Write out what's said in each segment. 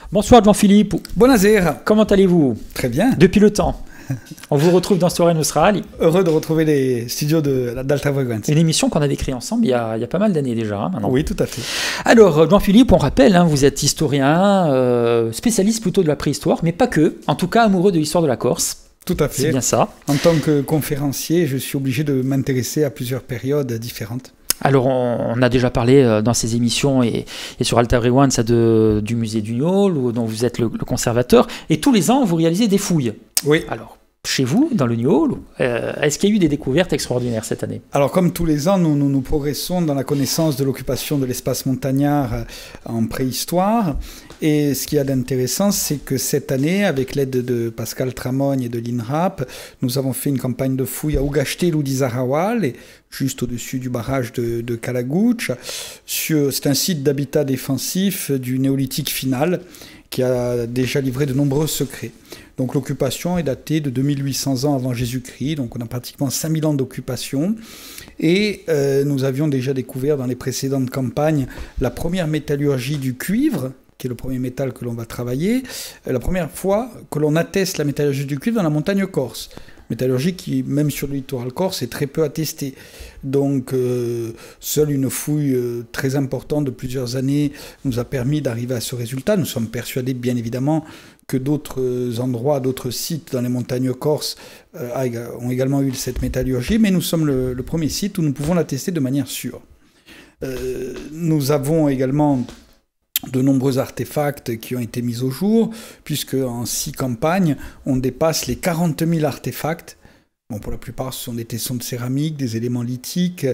Bonsoir Jean-Philippe. Buonasera. Comment allez-vous? Très bien. Depuis le temps. On vous retrouve dans Storia Nostrali. Heureux de retrouver les studios d'Alta Frequenza. Une émission qu'on avait créée ensemble il y a pas mal d'années déjà. Maintenant. Oui, tout à fait. Alors Jean-Philippe, on rappelle, vous êtes historien, spécialiste plutôt de la préhistoire, mais pas que. En tout cas, amoureux de l'histoire de la Corse. Tout à fait. C'est bien ça. En tant que conférencier, je suis obligé de m'intéresser à plusieurs périodes différentes. Alors, on a déjà parlé dans ces émissions et sur Alta Frequenza du musée du Niol, dont vous êtes le conservateur. Et tous les ans, vous réalisez des fouilles. Oui. Alors, chez vous, dans le Niol, est-ce qu'il y a eu des découvertes extraordinaires cette année? Alors, comme tous les ans, nous progressons dans la connaissance de l'occupation de l'espace montagnard en préhistoire. Et ce qu'il y a d'intéressant, c'est que cette année, avec l'aide de Pascal Tramogne et de l'INRAP, nous avons fait une campagne de fouilles à Ugashté di Zarawal, juste au-dessus du barrage de Calagouche. C'est un site d'habitat défensif du néolithique final qui a déjà livré de nombreux secrets. Donc l'occupation est datée de 2800 ans avant Jésus-Christ, donc on a pratiquement 5000 ans d'occupation. Et nous avions déjà découvert dans les précédentes campagnes la première métallurgie du cuivre, qui est le premier métal que l'on va travailler, la première fois que l'on atteste la métallurgie du cuivre dans la montagne corse. Métallurgie qui, même sur le littoral corse, est très peu attestée. Donc, seule une fouille très importante de plusieurs années nous a permis d'arriver à ce résultat. Nous sommes persuadés, bien évidemment, que d'autres endroits, d'autres sites dans les montagnes corses ont également eu cette métallurgie, mais nous sommes le premier site où nous pouvons l'attester de manière sûre. Nous avons également de nombreux artefacts qui ont été mis au jour, puisque en 6 campagnes, on dépasse les 40 000 artefacts. Bon, pour la plupart, ce sont des tessons de céramique, des éléments lithiques,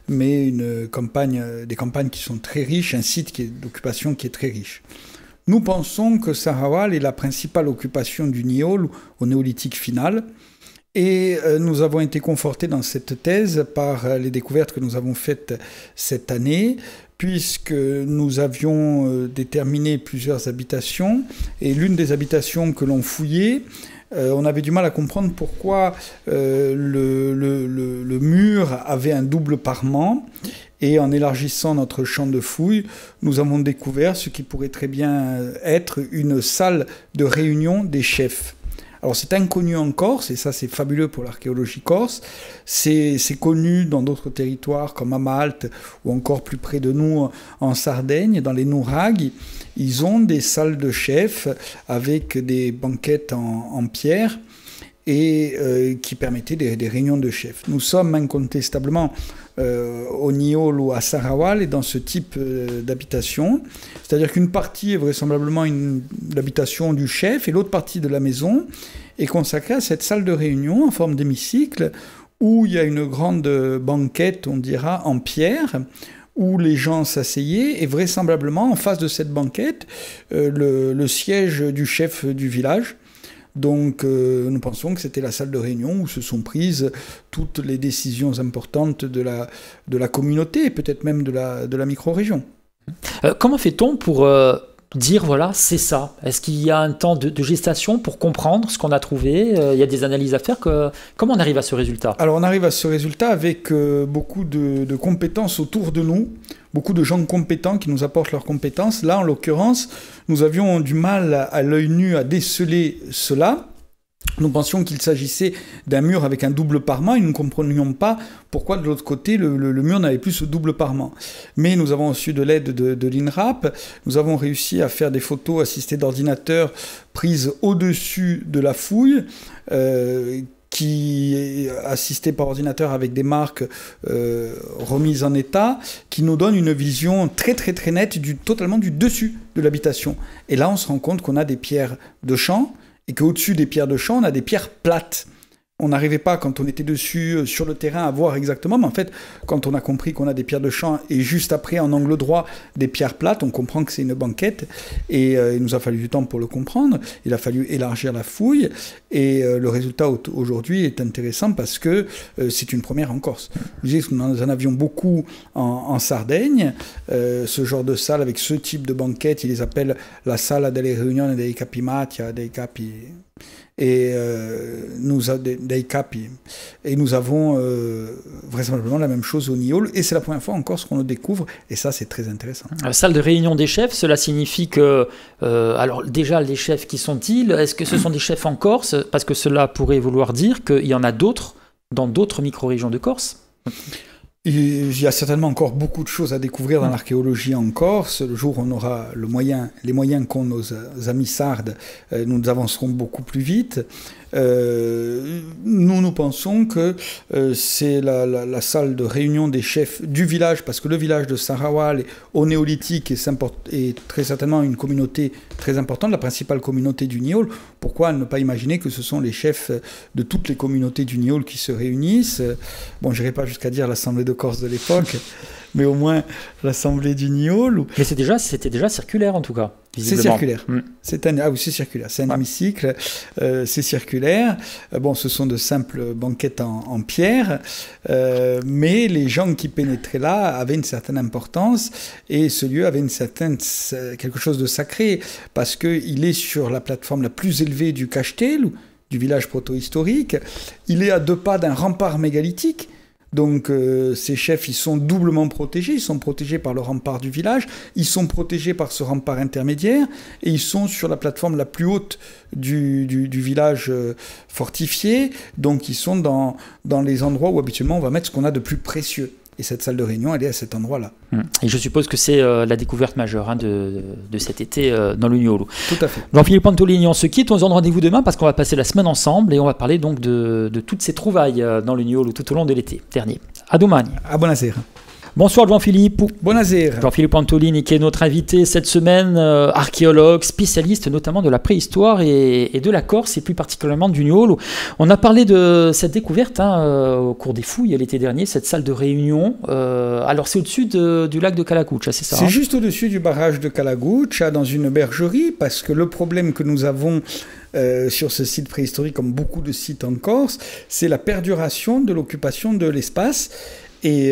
mais des campagnes qui sont très riches, un site d'occupation qui est très riche. Nous pensons que Zarawal est la principale occupation du Niol au néolithique final, et nous avons été confortés dans cette thèse par les découvertes que nous avons faites cette année, puisque nous avions déterminé plusieurs habitations, et l'une des habitations que l'on fouillait, on avait du mal à comprendre pourquoi le mur avait un double parement, et en élargissant notre champ de fouilles, nous avons découvert ce qui pourrait très bien être une salle de réunion des chefs. Alors c'est inconnu en Corse, et ça c'est fabuleux pour l'archéologie corse, c'est connu dans d'autres territoires comme à Malte ou encore plus près de nous en Sardaigne, dans les Nouraghi. Ils ont des salles de chefs avec des banquettes en pierre et qui permettaient des réunions de chefs. Nous sommes incontestablement au Niol ou à Zarawal et dans ce type d'habitation. C'est-à-dire qu'une partie est vraisemblablement l'habitation du chef et l'autre partie de la maison est consacrée à cette salle de réunion en forme d'hémicycle où il y a une grande banquette, on dira, en pierre, où les gens s'asseyaient et vraisemblablement en face de cette banquette, le siège du chef du village. Donc nous pensons que c'était la salle de réunion où se sont prises toutes les décisions importantes de la communauté et peut-être même de la micro-région. Comment fait-on pour dire, voilà, c'est ça? Est-ce qu'il y a un temps de gestation pour comprendre ce qu'on a trouvé? Il y a des analyses à faire. Comment on arrive à ce résultat? Alors on arrive à ce résultat avec beaucoup de compétences autour de nous, beaucoup de gens compétents qui nous apportent leurs compétences. Là, en l'occurrence, nous avions du mal à l'œil nu à déceler cela. Nous pensions qu'il s'agissait d'un mur avec un double parement et nous ne comprenions pas pourquoi de l'autre côté le mur n'avait plus ce double parement. Mais nous avons reçu de l'aide de l'INRAP, nous avons réussi à faire des photos assistées d'ordinateur prises au-dessus de la fouille, qui est assistée par ordinateur avec des marques remises en état, qui nous donnent une vision très très très nette totalement du dessus de l'habitation. Et là on se rend compte qu'on a des pierres de champ, et qu'au-dessus des pierres de champ, on a des pierres plates. On n'arrivait pas, quand on était dessus, sur le terrain, à voir exactement, mais en fait, quand on a compris qu'on a des pierres de champ, et juste après, en angle droit, des pierres plates, on comprend que c'est une banquette, et il nous a fallu du temps pour le comprendre, il a fallu élargir la fouille, et le résultat aujourd'hui est intéressant parce que c'est une première en Corse. Je disais que nous en avions beaucoup en Sardaigne, ce genre de salle avec ce type de banquette, ils les appellent la sala delle riunioni dei capi mafia, dei capi Et nous avons vraisemblablement la même chose au Niol, et c'est la première fois en Corse qu'on le découvre, et ça c'est très intéressant. Salle de réunion des chefs, cela signifie que, alors déjà les chefs qui sont-ils? Est-ce que ce sont des chefs en Corse? Parce que cela pourrait vouloir dire qu'il y en a d'autres dans d'autres micro-régions de Corse. Il y a certainement encore beaucoup de choses à découvrir dans l'archéologie en Corse. Le jour où on aura les moyens qu'ont nos amis sardes, nous avancerons beaucoup plus vite. Nous pensons que c'est la salle de réunion des chefs du village, parce que le village de Sarawal, au néolithique, est très certainement une communauté très importante, la principale communauté du Niol. Pourquoi ne pas imaginer que ce sont les chefs de toutes les communautés du Niol qui se réunissent? Bon, je n'irai pas jusqu'à dire l'Assemblée de Corse de l'époque, mais au moins l'Assemblée du Niol. Mais c'était déjà circulaire en tout cas. C'est circulaire. Ah oui, c'est circulaire. C'est un hémicycle, c'est circulaire. Bon, ce sont de simples banquettes en pierre, mais les gens qui pénétraient là avaient une certaine importance, et ce lieu avait quelque chose de sacré, parce qu'il est sur la plateforme la plus élevée du Cashtel, du village proto-historique. Il est à 2 pas d'un rempart mégalithique. Donc ces chefs, ils sont doublement protégés. Ils sont protégés par le rempart du village, ils sont protégés par ce rempart intermédiaire, et ils sont sur la plateforme la plus haute du village fortifié. Donc ils sont dans les endroits où habituellement on va mettre ce qu'on a de plus précieux. Et cette salle de réunion, elle est à cet endroit-là. Et je suppose que c'est la découverte majeure de cet été dans le Niolo. Tout à fait. Jean-Philippe Pantolini, on se quitte, on se donne rendez-vous demain parce qu'on va passer la semaine ensemble et on va parler donc de toutes ces trouvailles dans le Niolo tout au long de l'été dernier. À domani. À Buonasera. Bonsoir Jean-Philippe. Buonasera. Jean-Philippe Pantolini qui est notre invité cette semaine, archéologue, spécialiste notamment de la préhistoire et de la Corse et plus particulièrement du Niolo. On a parlé de cette découverte au cours des fouilles l'été dernier, cette salle de réunion. Alors c'est au-dessus du lac de Calacoucha, c'est ça? C'est juste au-dessus du barrage de Calacoucha, dans une bergerie, parce que le problème que nous avons sur ce site préhistorique, comme beaucoup de sites en Corse, c'est la perduration de l'occupation de l'espace. Et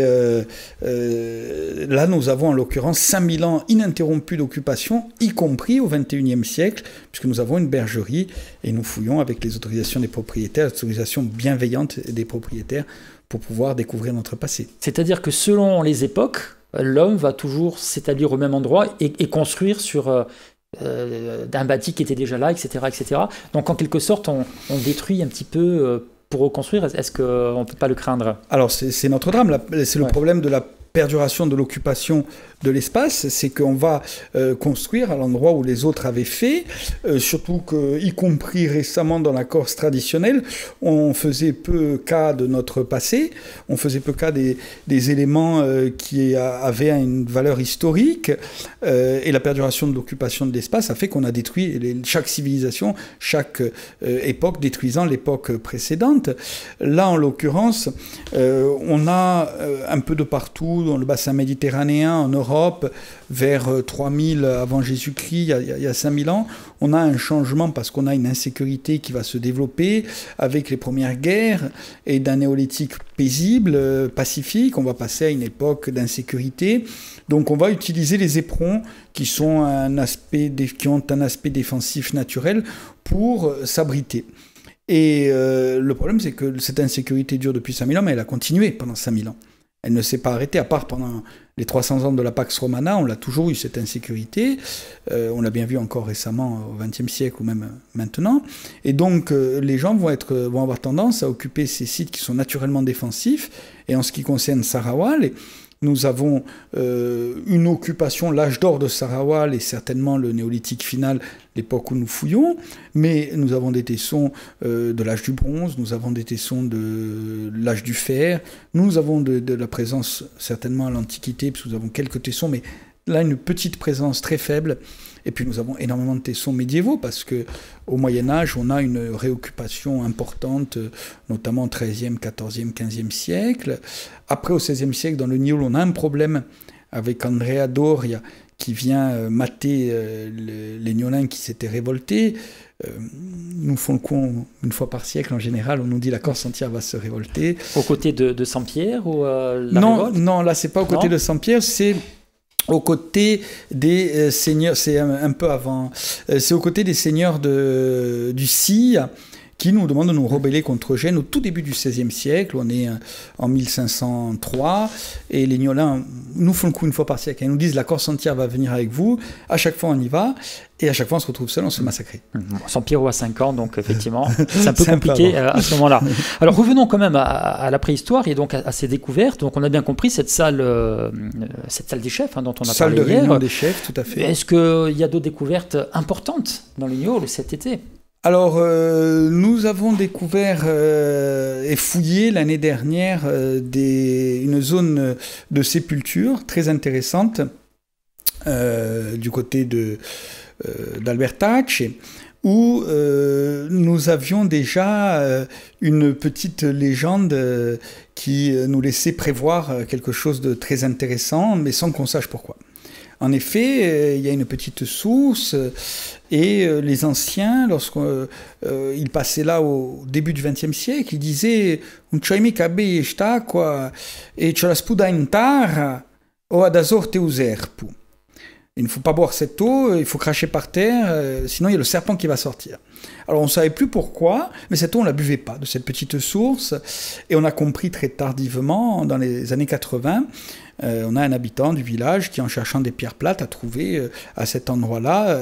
là, nous avons en l'occurrence 5000 ans ininterrompus d'occupation, y compris au XXIe siècle, puisque nous avons une bergerie et nous fouillons avec les autorisations des propriétaires, l'autorisation bienveillante des propriétaires, pour pouvoir découvrir notre passé. C'est-à-dire que selon les époques, l'homme va toujours s'établir au même endroit et construire sur d'un bâti qui était déjà là, etc., etc. Donc en quelque sorte, on détruit un petit peu... pour reconstruire, est-ce qu'on ne peut pas le craindre? Alors c'est notre drame, c'est le problème de la perduration de l'occupation de l'espace, c'est qu'on va construire à l'endroit où les autres avaient fait, surtout que, y compris récemment dans la Corse traditionnelle, on faisait peu cas de notre passé, on faisait peu cas des éléments qui avaient une valeur historique, et la perduration de l'occupation de l'espace a fait qu'on a détruit chaque civilisation, chaque époque, détruisant l'époque précédente. Là, en l'occurrence, on a un peu de partout, dans le bassin méditerranéen, en Europe, vers 3000 avant Jésus-Christ, il y a 5000 ans, on a un changement parce qu'on a une insécurité qui va se développer avec les premières guerres, et d'un néolithique paisible, pacifique, on va passer à une époque d'insécurité. Donc on va utiliser les éperons qui ont un aspect défensif naturel pour s'abriter. Et le problème, c'est que cette insécurité dure depuis 5000 ans, mais elle a continué pendant 5000 ans. Elle ne s'est pas arrêtée, à part pendant les 300 ans de la Pax Romana, on l'a toujours eu, cette insécurité. On l'a bien vu encore récemment, au XXe siècle, ou même maintenant. Et donc, les gens vont avoir tendance à occuper ces sites qui sont naturellement défensifs. Et en ce qui concerne Sarawal, nous avons une occupation, l'âge d'or de Sarawal et certainement le néolithique final, l'époque où nous fouillons, mais nous avons des tessons de l'âge du bronze, nous avons des tessons de l'âge du fer, nous avons de la présence certainement à l'Antiquité, puisque nous avons quelques tessons, mais là une petite présence très faible. Et puis nous avons énormément de tessons médiévaux, parce qu'au Moyen-Âge, on a une réoccupation importante, notamment au XIIIe, XIVe, XVe siècle. Après, au XVIe siècle, dans le Niol, on a un problème avec Andrea Doria, qui vient mater les Niolins qui s'étaient révoltés. Nous font le coup une fois par siècle, en général, on nous dit la Corse entière va se révolter. Aux côtés de Saint-Pierre ou la non, révolte? non, là, c'est pas aux côtés de Saint-Pierre, c'est aux côtés des seigneurs, c'est un peu avant, c'est aux côtés des seigneurs du Sille, qui nous demandent de nous rebeller contre Gênes au tout début du XVIe siècle. On est en 1503, et les Niolins nous font le coup une fois par siècle. Ils nous disent la Corse entière va venir avec vous. À chaque fois, on y va, et à chaque fois, on se retrouve seul, on se fait massacrer. Sans Pierrot à 5 ans, donc effectivement, c'est un peu compliqué à ce moment-là. Alors revenons quand même à la préhistoire et donc à ces découvertes. Donc on a bien compris cette salle des chefs dont on a parlé hier. Salle de réunion des chefs, tout à fait. Est-ce qu'il y a d'autres découvertes importantes dans le Niol cet été ? Alors, nous avons découvert et fouillé l'année dernière une zone de sépulture très intéressante du côté d'Albertacce, où nous avions déjà une petite légende qui nous laissait prévoir quelque chose de très intéressant, mais sans qu'on sache pourquoi. En effet, il y a une petite source et les anciens, lorsqu'ils passaient là au début du XXe siècle, ils disaient « Un c'è mica besta qua e c'è la spuda in terra o ad azor te userpu ». Il ne faut pas boire cette eau, il faut cracher par terre, sinon il y a le serpent qui va sortir. Alors on ne savait plus pourquoi, mais cette eau on ne la buvait pas de cette petite source, et on a compris très tardivement, dans les années 80, on a un habitant du village qui, en cherchant des pierres plates, a trouvé à cet endroit-là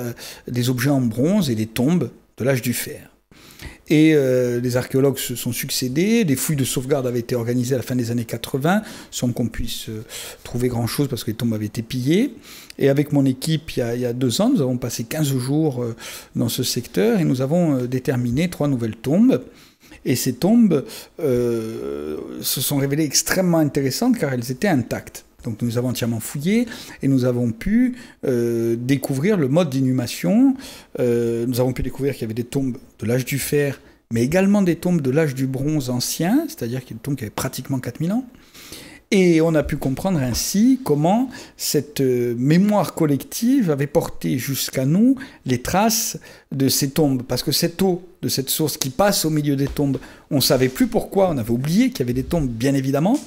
des objets en bronze et des tombes de l'âge du fer. Et les archéologues se sont succédés, des fouilles de sauvegarde avaient été organisées à la fin des années 80, sans qu'on puisse trouver grand-chose parce que les tombes avaient été pillées. Et avec mon équipe, il y a 2 ans, nous avons passé 15 jours dans ce secteur et nous avons déterminé 3 nouvelles tombes. Et ces tombes se sont révélées extrêmement intéressantes car elles étaient intactes. Donc nous avons entièrement fouillé et nous avons pu découvrir le mode d'inhumation. Nous avons pu découvrir qu'il y avait des tombes de l'âge du fer, mais également des tombes de l'âge du bronze ancien, c'est-à-dire qu'il y a des tombes qui avaient pratiquement 4000 ans. Et on a pu comprendre ainsi comment cette mémoire collective avait porté jusqu'à nous les traces de ces tombes. Parce que cette eau de cette source qui passe au milieu des tombes, on ne savait plus pourquoi, on avait oublié qu'il y avait des tombes, bien évidemment,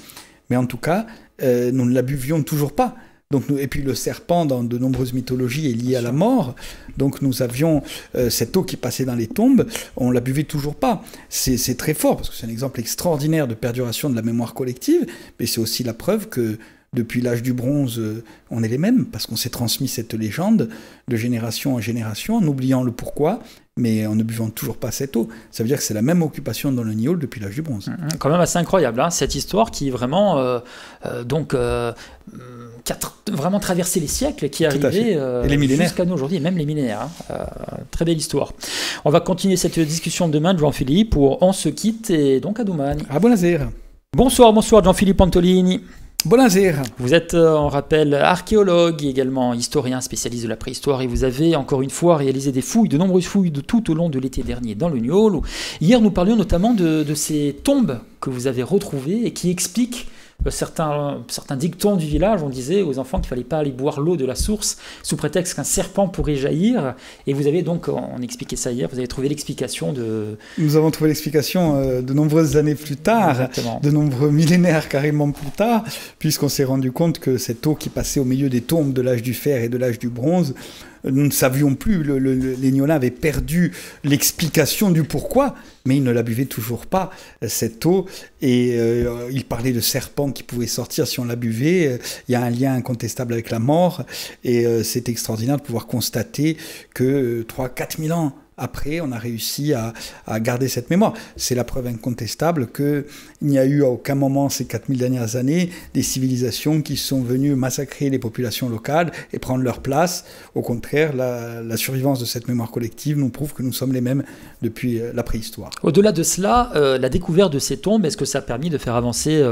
mais en tout cas, nous ne la buvions toujours pas. Donc et puis le serpent, dans de nombreuses mythologies, est lié à la mort. Donc nous avions cette eau qui passait dans les tombes, on ne la buvait toujours pas. C'est très fort, parce que c'est un exemple extraordinaire de perduration de la mémoire collective, mais c'est aussi la preuve que depuis l'âge du bronze, on est les mêmes, parce qu'on s'est transmis cette légende de génération en génération, en oubliant le pourquoi, mais en ne buvant toujours pas cette eau. Ça veut dire que c'est la même occupation dans le Niol depuis l'âge du bronze. Quand même assez incroyable, hein, cette histoire qui vraiment, qui a vraiment traversé les siècles et qui est arrivée jusqu'à nous aujourd'hui, et même les millénaires. Très belle histoire. On va continuer cette discussion demain, Jean-Philippe, où on se quitte, et donc à domani. Ah, buonasera. Bonsoir Jean-Philippe Antolini. Buonasera. Vous êtes, on rappelle, archéologue et également historien spécialiste de la préhistoire, et vous avez encore une fois réalisé de nombreuses fouilles tout au long de l'été dernier dans le Niol. Hier, nous parlions notamment de ces tombes que vous avez retrouvées et qui expliquent certains dictons du village. On disait aux enfants qu'il ne fallait pas aller boire l'eau de la source sous prétexte qu'un serpent pourrait jaillir. Et vous avez donc, on expliquait ça hier, vous avez trouvé l'explication de... Nous avons trouvé l'explication de nombreuses années plus tard, exactement, de nombreux millénaires carrément plus tard, puisqu'on s'est rendu compte que cette eau qui passait au milieu des tombes de l'âge du fer et de l'âge du bronze, nous ne savions plus, les Niolins avaient perdu l'explication du pourquoi, mais ils ne la buvaient toujours pas, cette eau, et ils parlaient de serpents qui pouvaient sortir si on la buvait. Il y a un lien incontestable avec la mort, et c'est extraordinaire de pouvoir constater que 3-4 000 ans après, on a réussi à garder cette mémoire. C'est la preuve incontestable qu'il n'y a eu à aucun moment ces 4000 dernières années des civilisations qui sont venues massacrer les populations locales et prendre leur place. Au contraire, la survivance de cette mémoire collective nous prouve que nous sommes les mêmes depuis la préhistoire. Au-delà de cela, la découverte de ces tombes, est-ce que ça a permis de faire avancer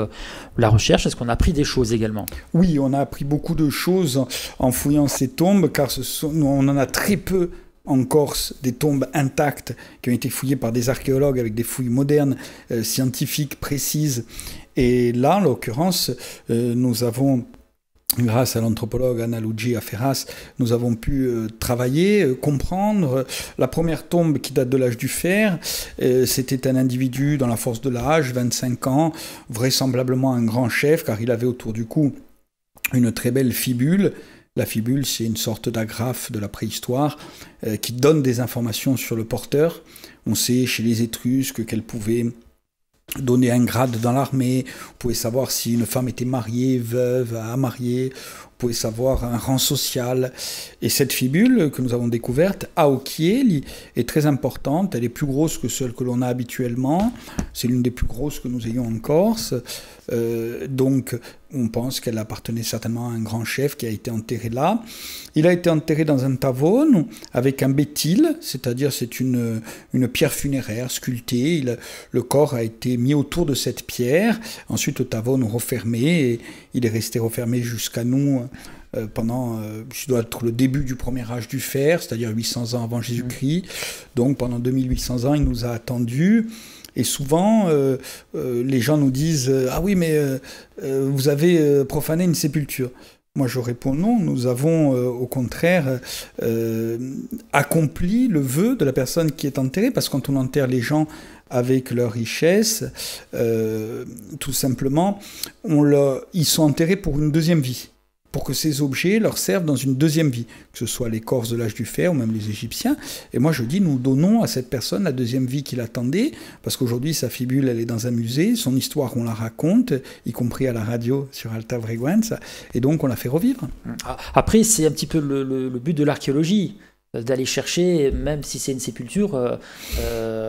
la recherche? Est-ce qu'on a appris des choses également? Oui, on a appris beaucoup de choses en fouillant ces tombes, car on en a très peu en Corse, des tombes intactes qui ont été fouillées par des archéologues avec des fouilles modernes, scientifiques, précises. Et là, en l'occurrence, nous avons, grâce à l'anthropologue Anna Luigi Ferras, nous avons pu travailler, comprendre. La première tombe qui date de l'âge du fer, c'était un individu dans la force de l'âge, 25 ans, vraisemblablement un grand chef, car il avait autour du cou une très belle fibule, La fibule, c'est une sorte d'agrafe de la préhistoire qui donne des informations sur le porteur. On sait chez les Étrusques qu'elle pouvait donner un grade dans l'armée, on pouvait savoir si une femme était mariée, veuve, amariée, on pouvait savoir un rang social. Et cette fibule que nous avons découverte, à Okiel, est très importante. Elle est plus grosse que celle que l'on a habituellement. C'est l'une des plus grosses que nous ayons en Corse. Donc, on pense qu'elle appartenait certainement à un grand chef qui a été enterré là. Il a été enterré dans un tavone avec un bétil, c'est-à-dire c'est une pierre funéraire sculptée. Le corps a été mis autour de cette pierre, ensuite le tavone refermé, et il est resté refermé jusqu'à nous pendant, ce doit être le début du premier âge du fer, c'est-à-dire 800 ans avant Jésus-Christ. Donc pendant 2800 ans, il nous a attendus. Et souvent, les gens nous disent « Ah oui, mais vous avez profané une sépulture ». Moi, je réponds non. Nous avons, au contraire, accompli le vœu de la personne qui est enterrée, parce que quand on enterre les gens avec leur richesse, tout simplement, ils sont enterrés pour une deuxième vie, pour que ces objets leur servent dans une deuxième vie, que ce soit les Corses de l'âge du fer ou même les Égyptiens. Et moi je dis, nous donnons à cette personne la deuxième vie qu'il attendait, parce qu'aujourd'hui sa fibule elle est dans un musée, son histoire on la raconte, y compris à la radio sur Alta Freguenza, et donc on la fait revivre. Après c'est un petit peu le but de l'archéologie, d'aller chercher, même si c'est une sépulture,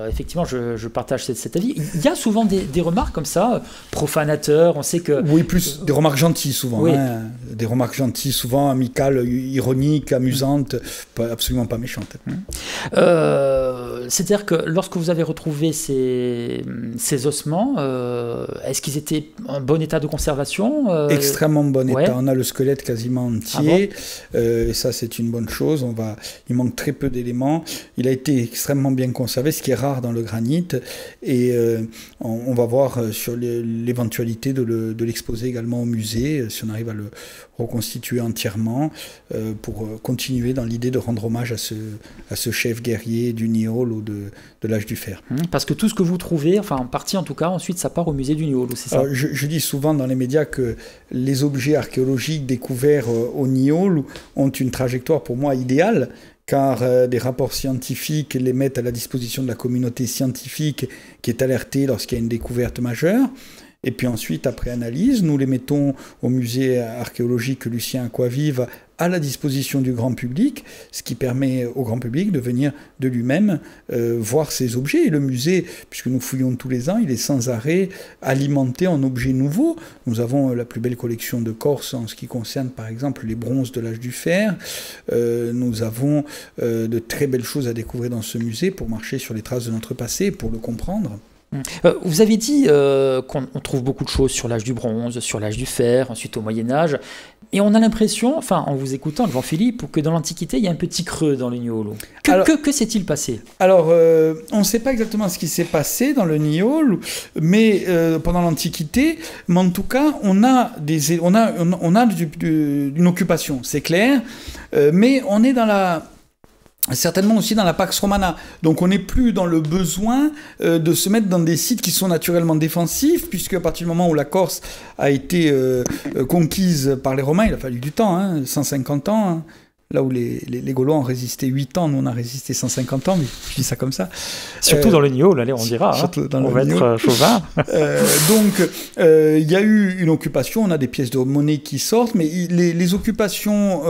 effectivement, je partage cet avis. Il y a souvent des remarques comme ça, profanateurs, on sait que... Oui, plus des remarques gentilles souvent, oui. Des remarques gentilles, souvent amicales, ironiques, amusantes, absolument pas méchantes. C'est-à-dire que lorsque vous avez retrouvé ces ossements, est-ce qu'ils étaient en bon état de conservation Extrêmement bon état, on a le squelette quasiment entier, et ça c'est une bonne chose, il manque très peu d'éléments. Il a été extrêmement bien conservé, ce qui est rare dans le granit. Et on va voir sur l'éventualité de l'exposer également au musée, si on arrive à le reconstituer entièrement, pour continuer dans l'idée de rendre hommage à ce chef guerrier du Niol ou de l'âge du fer. Parce que tout ce que vous trouvez, enfin en partie en tout cas, ensuite ça part au musée du Niol, c'est ça? Alors, je dis souvent dans les médias que les objets archéologiques découverts au Niol ont une trajectoire pour moi idéale, car des rapports scientifiques les mettent à la disposition de la communauté scientifique qui est alertée lorsqu'il y a une découverte majeure. Et puis ensuite, après analyse, nous les mettons au musée archéologique Lucien Aquavive à la disposition du grand public, ce qui permet au grand public de venir de lui-même voir ces objets. Et le musée, puisque nous fouillons tous les ans, il est sans arrêt alimenté en objets nouveaux. Nous avons la plus belle collection de Corse en ce qui concerne par exemple les bronzes de l'âge du fer. Nous avons de très belles choses à découvrir dans ce musée pour marcher sur les traces de notre passé, pour le comprendre. Vous avez dit qu'on trouve beaucoup de choses sur l'âge du bronze, sur l'âge du fer, ensuite au Moyen-Âge, et on a l'impression, enfin en vous écoutant, Jean-Philippe, que dans l'Antiquité, il y a un petit creux dans le Niol. Que s'est-il passé? Alors, on ne sait pas exactement ce qui s'est passé dans le Niol, mais pendant l'Antiquité, mais en tout cas, on a une occupation, c'est clair, mais on est certainement aussi dans la Pax Romana. Donc on n'est plus dans le besoin de se mettre dans des sites qui sont naturellement défensifs, puisque à partir du moment où la Corse a été conquise par les Romains, il a fallu du temps, 150 ans. Là où les Gaulois ont résisté 8 ans, nous on a résisté 150 ans, mais je dis ça comme ça. Surtout dans le Niol, allez, on dira. On va être chauvin. Donc, il y a eu une occupation, on a des pièces de monnaie qui sortent, mais les occupations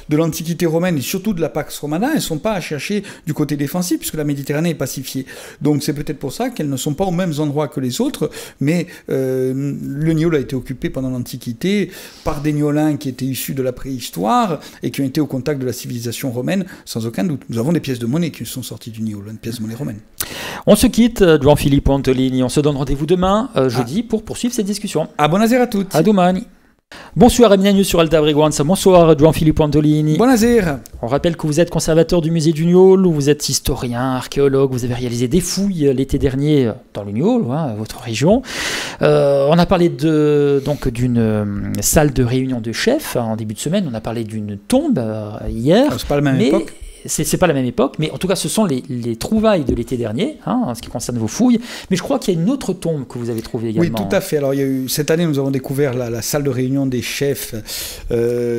de l'Antiquité romaine et surtout de la Pax Romana, elles ne sont pas à chercher du côté défensif, puisque la Méditerranée est pacifiée. Donc c'est peut-être pour ça qu'elles ne sont pas aux mêmes endroits que les autres, mais le Niol a été occupé pendant l'Antiquité par des Niolins qui étaient issus de la préhistoire et qui ont été au contact de la civilisation romaine, sans aucun doute. Nous avons des pièces de monnaie qui sont sorties du Niol, une pièce de monnaie romaine. On se quitte, Jean-Philippe Antolini. On se donne rendez-vous demain, jeudi, pour poursuivre cette discussion. A buonasera a tutti. A domani. Bonsoir et bienvenue sur Alta Freguenza. Bonsoir Jean-Philippe Antolini. Buonasera. On rappelle que vous êtes conservateur du musée du Niol, vous êtes historien, archéologue, vous avez réalisé des fouilles l'été dernier dans le Niol, votre région. On a parlé d'une salle de réunion de chefs en début de semaine, on a parlé d'une tombe hier. C'est pas la même époque. c'est pas la même époque, mais en tout cas, ce sont les trouvailles de l'été dernier, en ce qui concerne vos fouilles. Mais je crois qu'il y a une autre tombe que vous avez trouvée également. Oui, tout à fait. Alors, cette année, nous avons découvert la salle de réunion des chefs,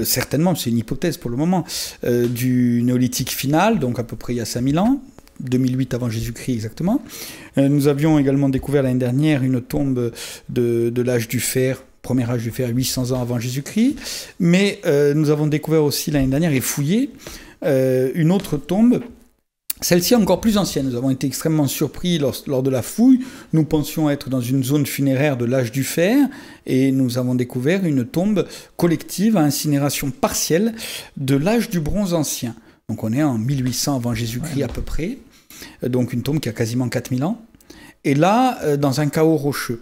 certainement, c'est une hypothèse pour le moment, du néolithique final, donc à peu près il y a 5000 ans. 2008 avant Jésus-Christ exactement. Nous avions également découvert l'année dernière une tombe de l'âge du fer, premier âge du fer, 800 ans avant Jésus-Christ. Mais nous avons découvert aussi l'année dernière et fouillé une autre tombe, celle-ci encore plus ancienne. Nous avons été extrêmement surpris lors de la fouille. Nous pensions être dans une zone funéraire de l'âge du fer et nous avons découvert une tombe collective à incinération partielle de l'âge du bronze ancien. Donc on est en 1800 avant Jésus-Christ à peu près, donc une tombe qui a quasiment 4000 ans. Et là, dans un chaos rocheux.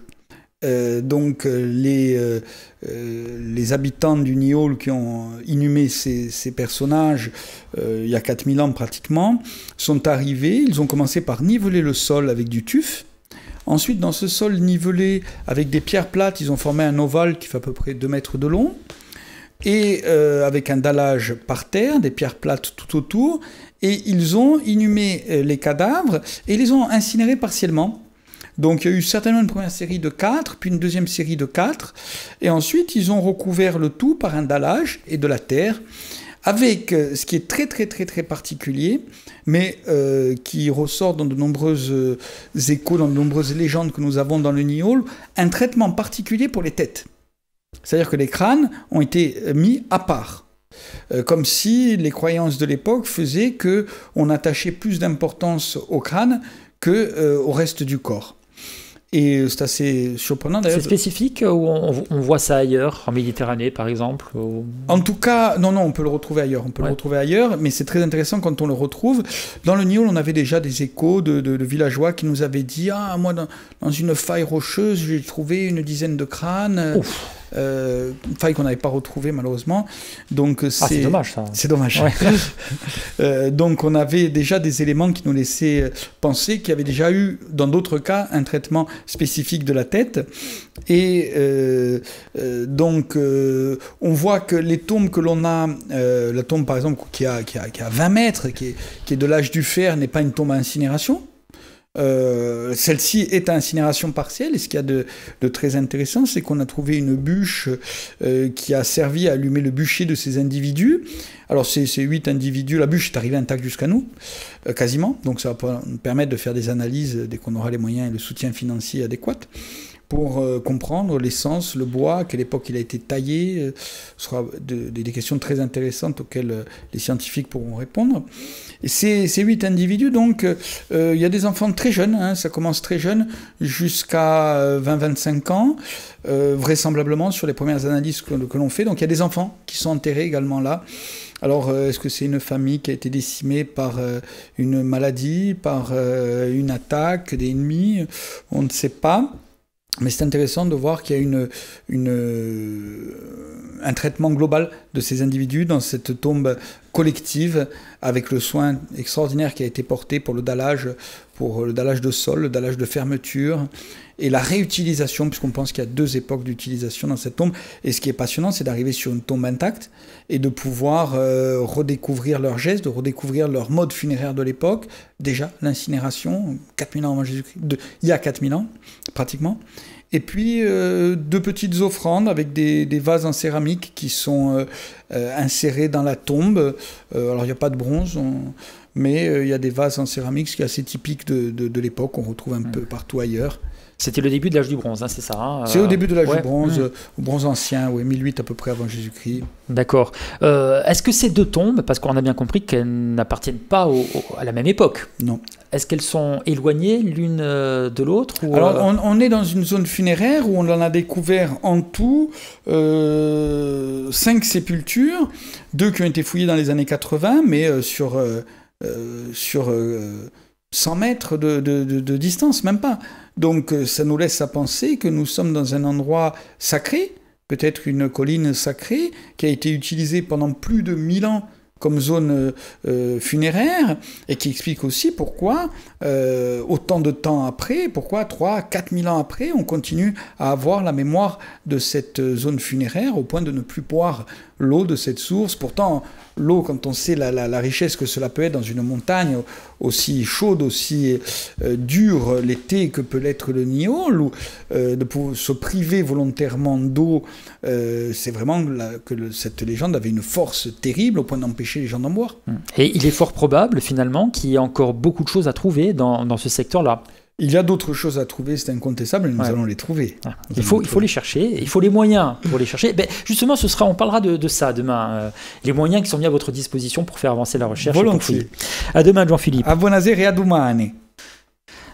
Donc les habitants du Niol qui ont inhumé ces personnages il y a 4000 ans pratiquement, sont arrivés, ils ont commencé par niveler le sol avec du tuf. Ensuite, dans ce sol nivelé avec des pierres plates, ils ont formé un ovale qui fait à peu près 2 mètres de long. Et avec un dallage par terre, des pierres plates tout autour, et ils ont inhumé les cadavres et les ont incinérés partiellement. Donc il y a eu certainement une première série de 4, puis une deuxième série de 4, et ensuite ils ont recouvert le tout par un dallage et de la terre, avec ce qui est très très très très particulier, mais qui ressort dans de nombreuses échos, dans de nombreuses légendes que nous avons dans le Niol, un traitement particulier pour les têtes. C'est-à-dire que les crânes ont été mis à part. Comme si les croyances de l'époque faisaient qu'on attachait plus d'importance au crâne qu'au reste du corps. Et c'est assez surprenant d'ailleurs. C'est spécifique ou on voit ça ailleurs, en Méditerranée par exemple En tout cas, non, on peut le retrouver ailleurs. On peut le retrouver ailleurs, mais c'est très intéressant quand on le retrouve. Dans le Niol, on avait déjà des échos de villageois qui nous avaient dit « Ah, moi, dans une faille rocheuse, j'ai trouvé une dizaine de crânes. » Une faille qu'on n'avait pas retrouvée malheureusement. Donc, c'est dommage ça. C'est dommage. Ouais. Donc on avait déjà des éléments qui nous laissaient penser qu'il y avait déjà eu, dans d'autres cas, un traitement spécifique de la tête. Et donc on voit que les tombes que l'on a, la tombe par exemple qui a 20 mètres, qui est de l'âge du fer, n'est pas une tombe à incinération. Celle-ci est à incinération partielle, et ce qu'il y a de très intéressant, c'est qu'on a trouvé une bûche qui a servi à allumer le bûcher de ces individus. Alors ces 8 individus, la bûche est arrivée intacte jusqu'à nous, quasiment, donc ça va nous permettre de faire des analyses dès qu'on aura les moyens et le soutien financier adéquat pour comprendre l'essence, le bois, à quelle époque il a été taillé. Ce sera des questions très intéressantes auxquelles les scientifiques pourront répondre. Et ces 8 individus, donc, il y a des enfants très jeunes, ça commence très jeune, jusqu'à 20-25 ans, vraisemblablement sur les premières analyses que l'on fait. Donc il y a des enfants qui sont enterrés également là. Alors, est-ce que c'est une famille qui a été décimée par une maladie, par une attaque d'ennemis? On ne sait pas. Mais c'est intéressant de voir qu'il y a un traitement global de ces individus dans cette tombe collective, avec le soin extraordinaire qui a été porté pour le dallage de sol, le dallage de fermeture, et la réutilisation, puisqu'on pense qu'il y a 2 époques d'utilisation dans cette tombe. Et ce qui est passionnant, c'est d'arriver sur une tombe intacte et de pouvoir redécouvrir leurs gestes, de redécouvrir leur mode funéraire de l'époque. Déjà, l'incinération, 4000 ans avant Jésus-Christ, il y a 4000 ans, pratiquement. Et puis 2 petites offrandes avec des vases en céramique qui sont insérés dans la tombe. Alors il n'y a pas de bronze, mais il y a des vases en céramique, ce qui est assez typique de l'époque, on retrouve un peu partout ailleurs. C'était le début de l'âge du bronze, c'est ça C'est au début de l'âge du bronze, au bronze ancien, 1008 à peu près avant Jésus-Christ. D'accord. Est-ce que ces 2 tombes, parce qu'on a bien compris qu'elles n'appartiennent pas à la même époque? Non. Est-ce qu'elles sont éloignées l'une de l'autre Alors, on est dans une zone funéraire où on en a découvert en tout 5 sépultures, 2 qui ont été fouillées dans les années 80, mais sur 100 mètres de distance, même pas. Donc ça nous laisse à penser que nous sommes dans un endroit sacré, peut-être une colline sacrée, qui a été utilisée pendant plus de 1000 ans comme zone funéraire, et qui explique aussi pourquoi, autant de temps après, pourquoi 3-4 000 ans après, on continue à avoir la mémoire de cette zone funéraire, au point de ne plus pouvoir l'eau de cette source. Pourtant, l'eau, quand on sait la richesse que cela peut être dans une montagne aussi chaude, aussi dure l'été que peut l'être le Niol, ou de pouvoir se priver volontairement d'eau, c'est vraiment que cette légende avait une force terrible au point d'empêcher les gens d'en boire. Et il est fort probable, finalement, qu'il y ait encore beaucoup de choses à trouver dans ce secteur-là. Il y a d'autres choses à trouver, c'est incontestable, et nous allons les trouver. Il faut les chercher, il faut les moyens pour les chercher. Justement, on parlera de ça demain, les moyens qui sont mis à votre disposition pour faire avancer la recherche. Volontiers. À demain, Jean-Philippe. A buonasera e a domani.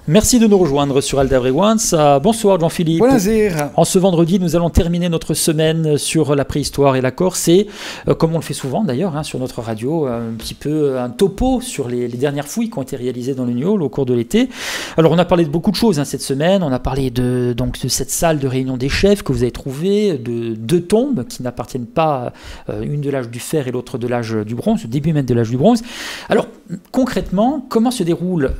Merci de nous rejoindre sur Alda Frequenza. Bonsoir Jean-Philippe. Buonasera. En ce vendredi, nous allons terminer notre semaine sur la préhistoire et la Corse et, comme on le fait souvent d'ailleurs sur notre radio, un petit peu un topo sur les dernières fouilles qui ont été réalisées dans le Niol au cours de l'été. Alors on a parlé de beaucoup de choses cette semaine. On a parlé de cette salle de réunion des chefs que vous avez trouvée, de 2 tombes qui n'appartiennent pas, une de l'âge du fer et l'autre de l'âge du bronze, au début même de l'âge du bronze. Alors concrètement, comment se déroulent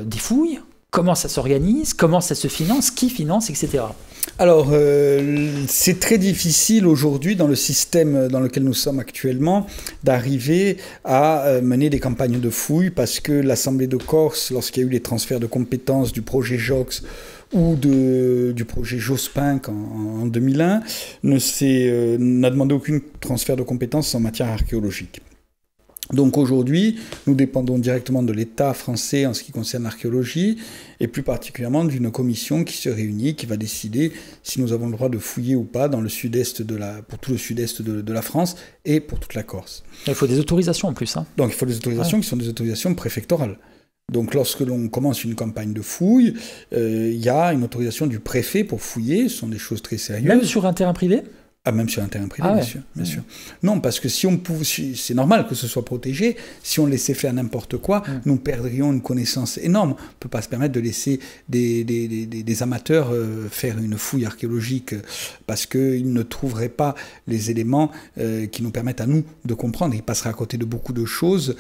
des fouilles ? Comment ça s'organise, comment ça se finance, qui finance, etc. Alors, c'est très difficile aujourd'hui, dans le système dans lequel nous sommes actuellement, d'arriver à mener des campagnes de fouilles parce que l'Assemblée de Corse, lorsqu'il y a eu les transferts de compétences du projet JOX ou du projet Jospin en 2001, n'a demandé aucun transfert de compétences en matière archéologique. Donc aujourd'hui, nous dépendons directement de l'État français en ce qui concerne l'archéologie, et plus particulièrement d'une commission qui se réunit, qui va décider si nous avons le droit de fouiller ou pas dans le sud-est pour tout le sud-est de la France et pour toute la Corse. Il faut des autorisations en plus. Donc il faut des autorisations qui sont des autorisations préfectorales. Donc lorsque l'on commence une campagne de fouille, il y a une autorisation du préfet pour fouiller, ce sont des choses très sérieuses. Même sur un terrain privé ? Même sur un terrain privé, bien sûr. Non, parce que c'est normal que ce soit protégé. Si on laissait faire n'importe quoi, nous perdrions une connaissance énorme. On ne peut pas se permettre de laisser des amateurs faire une fouille archéologique parce qu'ils ne trouveraient pas les éléments qui nous permettent à nous de comprendre. Ils passeraient à côté de beaucoup de choses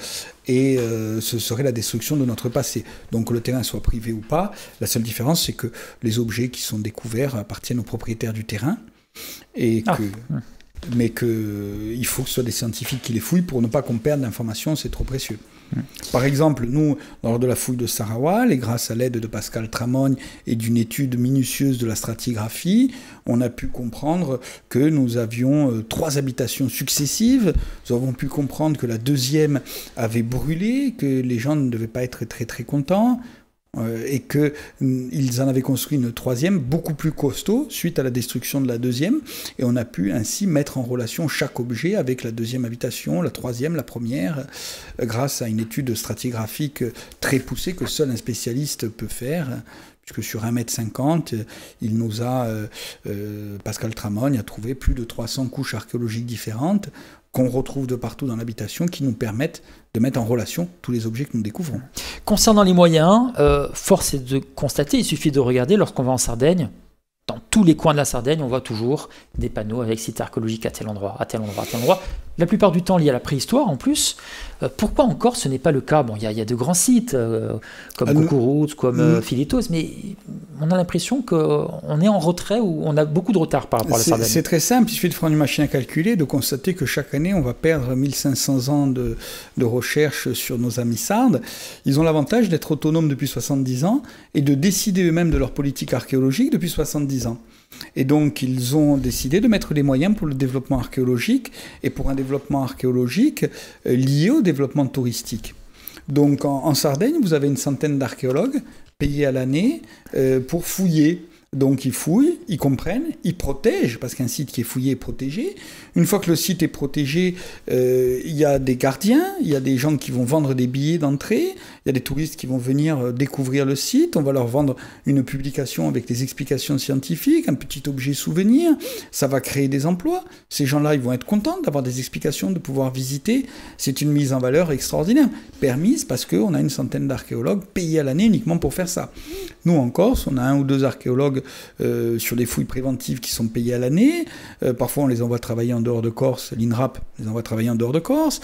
et ce serait la destruction de notre passé. Donc que le terrain soit privé ou pas, la seule différence, c'est que les objets qui sont découverts appartiennent aux propriétaires du terrain. Mais qu'il faut que ce soit des scientifiques qui les fouillent pour ne pas qu'on perde l'information, c'est trop précieux. Par exemple, nous, lors de la fouille de Sarawal, et grâce à l'aide de Pascal Tramogne et d'une étude minutieuse de la stratigraphie, on a pu comprendre que nous avions 3 habitations successives. Nous avons pu comprendre que la deuxième avait brûlé, que les gens ne devaient pas être très très contents. Et qu'ils en avaient construit une 3e beaucoup plus costaud suite à la destruction de la 2e, et on a pu ainsi mettre en relation chaque objet avec la 2e habitation, la 3e, la 1re, grâce à une étude stratigraphique très poussée que seul un spécialiste peut faire, puisque sur 1,50 m, il nous a, Pascal Tramogne a trouvé plus de 300 couches archéologiques différentes qu'on retrouve de partout dans l'habitation, qui nous permettent de mettre en relation tous les objets que nous découvrons. Concernant les moyens, force est de constater, il suffit de regarder, lorsqu'on va en Sardaigne, dans tous les coins de la Sardaigne, on voit toujours des panneaux avec site archéologique à tel endroit, à tel endroit, à tel endroit. La plupart du temps liés à la préhistoire en plus. Pourquoi encore ce n'est pas le cas ? Bon, il y a de grands sites comme Kukuruts, comme Philitos, mais on a l'impression qu'on est en retrait ou on a beaucoup de retard par rapport à la Sardaigne. C'est très simple, il suffit de prendre une machine à calculer, de constater que chaque année on va perdre 1500 ans de recherche sur nos amis sardes. Ils ont l'avantage d'être autonomes depuis 70 ans et de décider eux-mêmes de leur politique archéologique depuis 70 ans. Et donc ils ont décidé de mettre les moyens pour le développement archéologique et pour un développement archéologique lié au développement touristique. Donc en Sardaigne, vous avez une centaine d'archéologues payés à l'année pour fouiller. Donc ils fouillent, ils comprennent, ils protègent, parce qu'un site qui est fouillé est protégé. Une fois que le site est protégé, il y a des gardiens, il y a des gens qui vont vendre des billets d'entrée, il y a des touristes qui vont venir découvrir le site, on va leur vendre une publication avec des explications scientifiques, un petit objet souvenir, ça va créer des emplois. Ces gens-là, ils vont être contents d'avoir des explications, de pouvoir visiter. C'est une mise en valeur extraordinaire, permise parce qu'on a une centaine d'archéologues payés à l'année uniquement pour faire ça. Nous, en Corse, on a 1 ou 2 archéologues sur des fouilles préventives qui sont payées à l'année. Parfois, on les envoie travailler en dehors de Corse. L'INRAP les envoie travailler en dehors de Corse.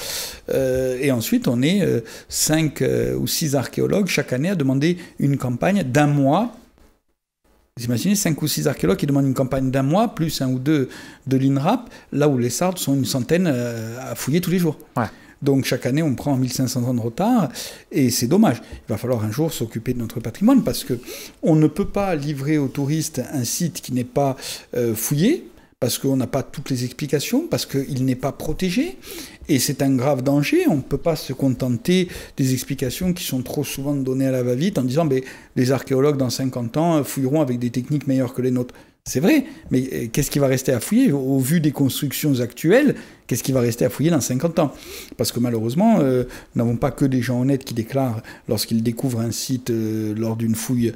Et ensuite, on est 5 ou 6 archéologues chaque année à demander une campagne d'1 mois Vous imaginez 5 ou 6 archéologues qui demandent une campagne d'1 mois, plus 1 ou 2 de l'INRAP, là où les Sardes sont une centaine à fouiller tous les jours. Ouais. Donc chaque année, on prend 1500 ans de retard, et c'est dommage. Il va falloir un jour s'occuper de notre patrimoine, parce qu'on ne peut pas livrer aux touristes un site qui n'est pas fouillé, parce qu'on n'a pas toutes les explications, parce qu'il n'est pas protégé, et c'est un grave danger. On ne peut pas se contenter des explications qui sont trop souvent données à la va-vite en disant les archéologues dans 50 ans fouilleront avec des techniques meilleures que les nôtres. C'est vrai, mais qu'est-ce qui va rester à fouiller? Au vu des constructions actuelles, qu'est-ce qui va rester à fouiller dans 50 ans? Parce que malheureusement, nous n'avons pas que des gens honnêtes qui déclarent, lorsqu'ils découvrent un site lors d'une fouille,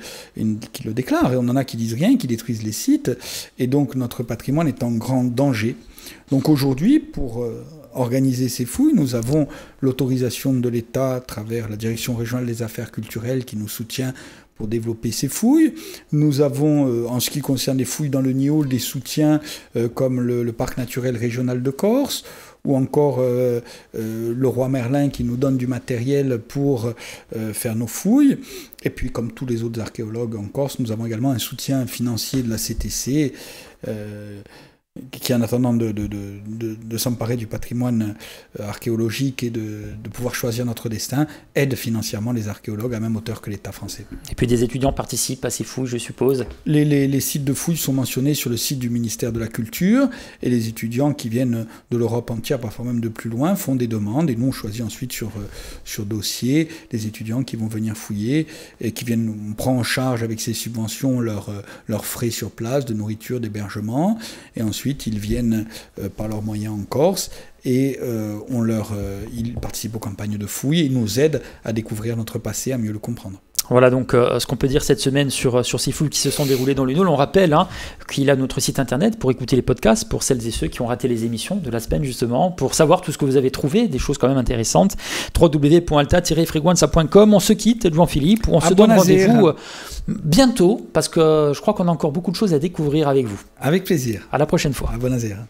qui le déclarent. Et on en a qui disent rien, qui détruisent les sites. Et donc notre patrimoine est en grand danger. Donc aujourd'hui, pour organiser ces fouilles, nous avons l'autorisation de l'État à travers la Direction régionale des affaires culturelles qui nous soutient pour développer ces fouilles. Nous avons, en ce qui concerne les fouilles dans le Niol, des soutiens comme le Parc naturel régional de Corse, ou encore le Roi Merlin qui nous donne du matériel pour faire nos fouilles. Et puis, comme tous les autres archéologues en Corse, nous avons également un soutien financier de la CTC, qui, en attendant de s'emparer du patrimoine archéologique et de pouvoir choisir notre destin, aide financièrement les archéologues à même hauteur que l'État français. Et puis des étudiants participent à ces fouilles, je suppose. Les sites de fouilles sont mentionnés sur le site du ministère de la Culture, et les étudiants qui viennent de l'Europe entière, parfois même de plus loin, font des demandes, et nous on choisit ensuite sur dossier les étudiants qui vont venir fouiller, et on prend en charge avec ces subventions leurs frais sur place, de nourriture, d'hébergement, et ensuite ils viennent par leurs moyens en Corse, et ils participent aux campagnes de fouilles et nous aident à découvrir notre passé, à mieux le comprendre. Voilà donc ce qu'on peut dire cette semaine sur ces fouilles qui se sont déroulées dans le Niol. On rappelle qu'il a notre site internet pour écouter les podcasts, pour celles et ceux qui ont raté les émissions de la semaine justement, pour savoir tout ce que vous avez trouvé, des choses quand même intéressantes. www.alta-freguenza.com. On se quitte, Jean-Philippe, on se donne rendez-vous bientôt, parce que je crois qu'on a encore beaucoup de choses à découvrir avec vous. Avec plaisir. À la prochaine fois. À Bonazère.